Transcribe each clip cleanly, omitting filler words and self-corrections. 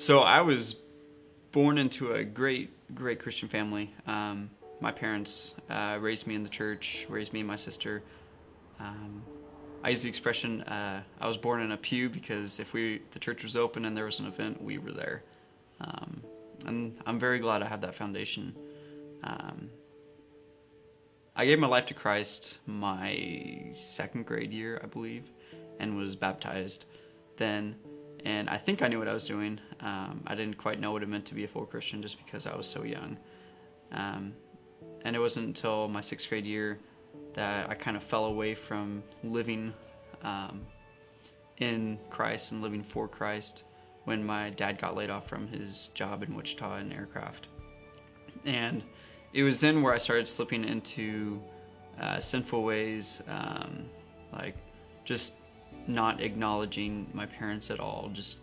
So I was born into a great Christian family. My parents raised me in the church, raised me and my sister. I use the expression, I was born in a pew because if the church was open and there was an event, we were there. And I'm very glad I have that foundation. I gave my life to Christ my second grade year, I believe, and was baptized then. And I think I knew what I was doing. I didn't quite know what it meant to be a full Christian just because I was so young. And it wasn't until my sixth grade year that I kind of fell away from living in Christ and living for Christ when my dad got laid off from his job in Wichita in aircraft. And it was then where I started slipping into sinful ways, like just not acknowledging my parents at all, just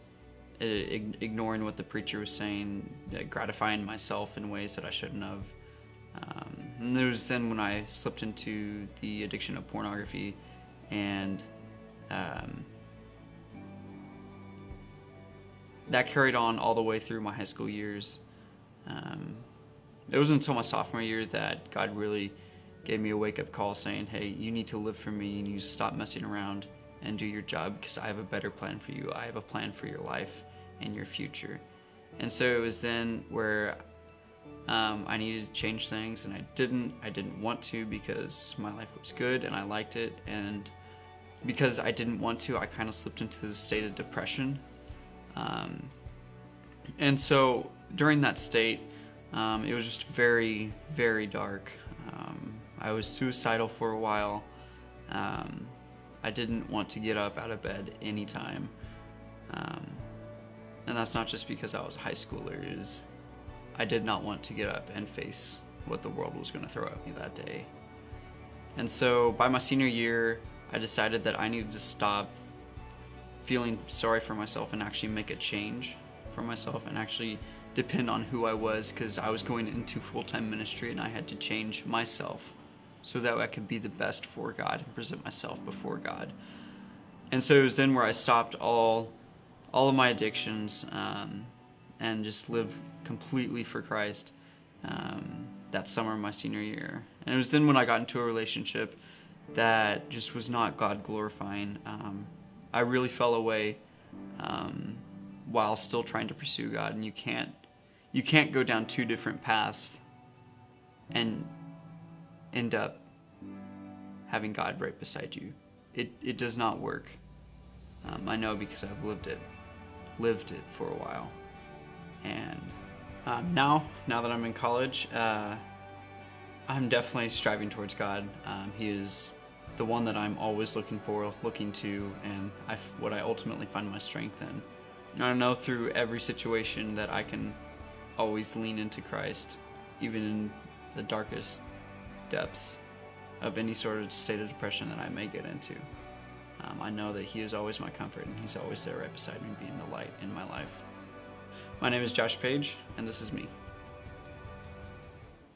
ignoring what the preacher was saying, gratifying myself in ways that I shouldn't have. And it was then when I slipped into the addiction of pornography, and that carried on all the way through my high school years. It wasn't until my sophomore year that God really gave me a wake-up call saying, hey, you need to live for me, you need to stop messing around and do your job because I have a better plan for you. I have a plan for your life and your future. And so it was then where I needed to change things, and I didn't want to because my life was good and I liked it, and because I didn't want to, I kind of slipped into this state of depression. And so during that state, it was just very, very dark. I was suicidal for a while. I didn't want to get up out of bed anytime. And that's not just because I was a high schooler. I did not want to get up and face what the world was going to throw at me that day. And so by my senior year, I decided that I needed to stop feeling sorry for myself and actually make a change for myself and actually depend on who I was, because I was going into full-time ministry and I had to change myself so that I could be the best for God and present myself before God. And so it was then where I stopped all of my addictions and just lived completely for Christ that summer of my senior year. And it was then when I got into a relationship that just was not God glorifying. I really fell away while still trying to pursue God, and you can't go down two different paths and end up having God right beside you. It does not work. I know because I've lived it for a while. And now that I'm in college, I'm definitely striving towards God. He is the one that I'm always looking to, and what I ultimately find my strength in. And I know through every situation that I can always lean into Christ, even in the darkest depths of any sort of state of depression that I may get into. I know that He is always my comfort, and He's always there right beside me, being the light in my life. My name is Josh Page, and this is me.